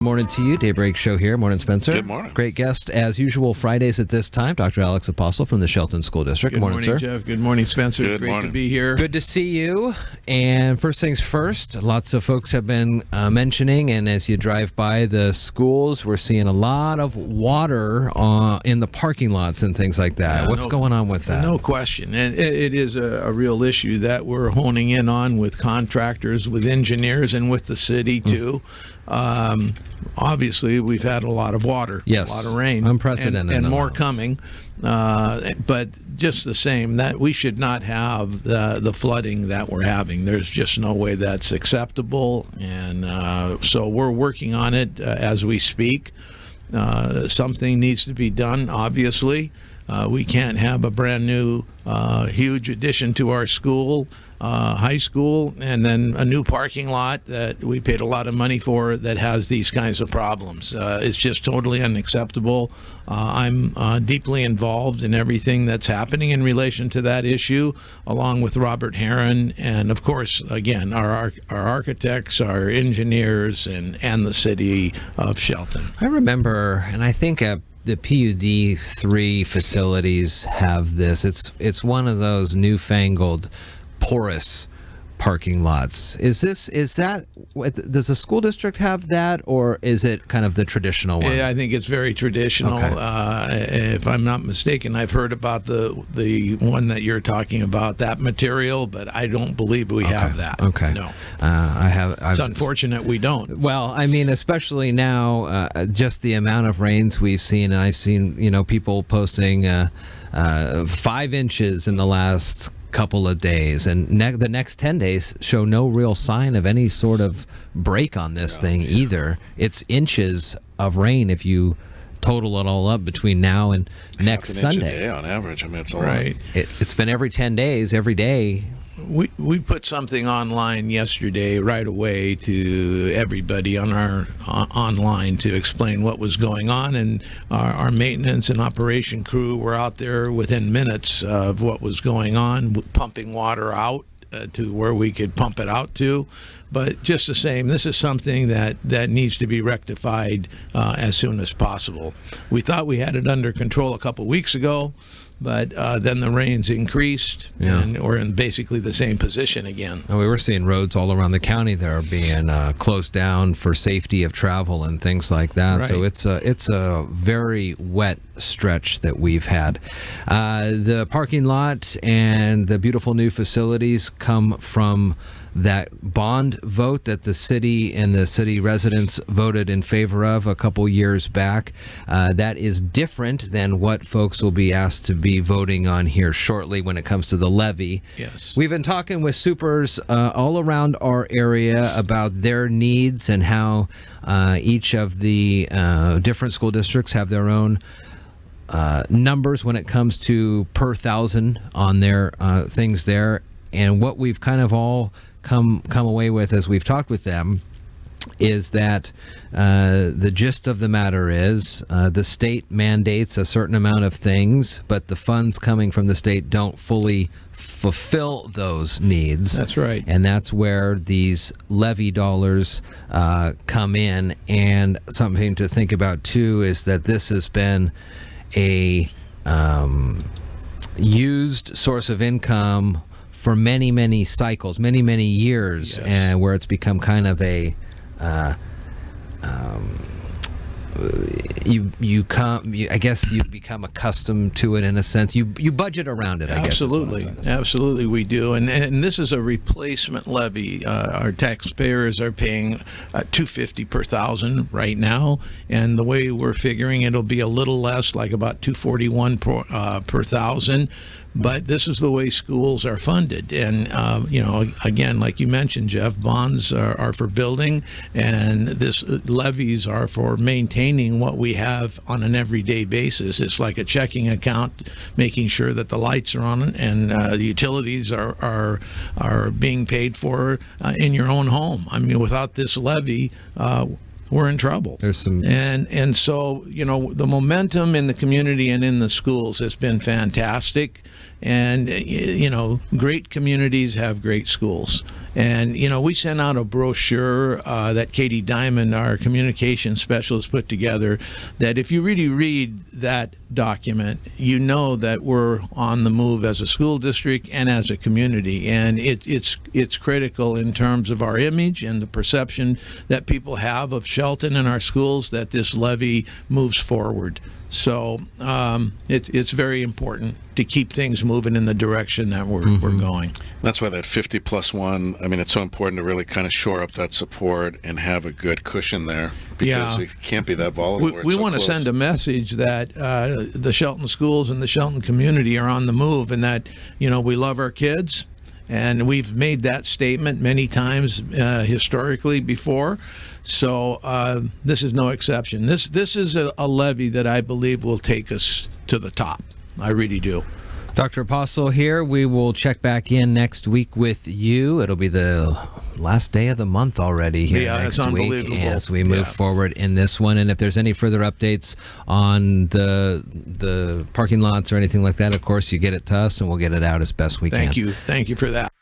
Morning to you. Daybreak Show here. Morning, Spencer. Good morning. Great guest, as usual, Fridays at this time, Dr. Alex Apostle from the Shelton School District. Good morning, sir. Jeff. Good morning, Spencer. Good Great morning. to be here. Good to see you. And first things first, lots of folks have been mentioning, and as you drive by the schools, we're seeing a lot of water in the parking lots and things like that. What's going on with that? No question. And it is a real issue that we're honing in on with contractors, with engineers, and with the city, too. Obviously, we've had a lot of water, Yes. a lot of rain, Unprecedented and more amounts. coming. But just the same, that we should not have the flooding that we're having. There's just no way that's acceptable, and so we're working on it as we speak. Something needs to be done, obviously. We can't have a brand new, huge addition to our school, high school, and then a new parking lot that we paid a lot of money for that has these kinds of problems. It's just totally unacceptable. I'm deeply involved in everything that's happening in relation to that issue, along with Robert Herron, and of course, again, our architects, our engineers, and the city of Shelton. I remember, and I think the PUD 3 facilities have this. It's one of those newfangled Porous parking lots. Does the school district have that, or is it kind of the traditional one? Yeah, I think it's very traditional. Okay. If I'm not mistaken, I've heard about the one that you're talking about, that material, but I don't believe we have that. Okay. No. It's It's unfortunate we don't. Well, I mean, especially now, just the amount of rains we've seen, and I've seen, people posting 5 inches in the last couple of days, and the next 10 days show no real sign of any sort of break on this thing either. It's inches of rain if you total it all up between now and next Half an inch Sunday. a day on average. I mean, it's a Right. lot. It's been every 10 days, every day. We put something online yesterday right away to everybody on our online to explain what was going on, and our maintenance and operation crew were out there within minutes of what was going on, pumping water out to where we could pump it out to. But just the same, this is something that needs to be rectified as soon as possible. We thought we had it under control a couple weeks ago, but then the rains increased, and we're in basically the same position again. We were seeing roads all around the county that are being closed down for safety of travel and things like that. Right. So it's a very wet stretch that we've had. The parking lot and the beautiful new facilities come from that bond vote that the city and the city residents voted in favor of a couple years back. That is different than what folks will be asked to be voting on here shortly when it comes to the levy. Yes. We've been talking with supers all around our area about their needs and how each of the different school districts have their own numbers when it comes to per thousand on their things there. And what we've kind of all come away with as we've talked with them is that the gist of the matter is the state mandates a certain amount of things, but the funds coming from the state don't fully fulfill those needs. That's right. And that's where these levy dollars come in. And something to think about, too, is that this has been a used source of income for many, many cycles, many, many years, Yes. and where it's become kind of a I guess you become accustomed to it in a sense. You budget around it, I guess. Absolutely we do. And this is a replacement levy. Our taxpayers are paying $250 per thousand right now, and the way we're figuring it'll be a little less, like about $241 per thousand. But this is the way schools are funded. And, again, like you mentioned, Jeff, bonds are for building, and this levies are for maintaining what we have on an everyday basis. It's like a checking account, making sure that the lights are on and the utilities are being paid for in your own home. I mean, without this levy, we're in trouble. There's some and so the momentum in the community and in the schools has been fantastic, and great communities have great schools, And, we sent out a brochure that Katie Diamond, our communication specialist, put together, that if you really read that document, you know that we're on the move as a school district and as a community. And it's critical in terms of our image and the perception that people have of Shelton and our schools, that this levy moves forward. So it's very important to keep things moving in the direction that we're going. That's why that 50+1, I mean, it's so important to really kind of shore up that support and have a good cushion there, because it can't be that volatile. We want to send a message that the Shelton schools and the Shelton community are on the move, and that, we love our kids. And we've made that statement many times historically before. So this is no exception. This is a levy that I believe will take us to the top. I really do. Dr. Apostle here. We will check back in next week with you. It'll be the last day of the month already here next it's unbelievable. week as we move forward in this one. And if there's any further updates on the parking lots or anything like that, of course, you get it to us and we'll get it out as best we can. Thank you for that.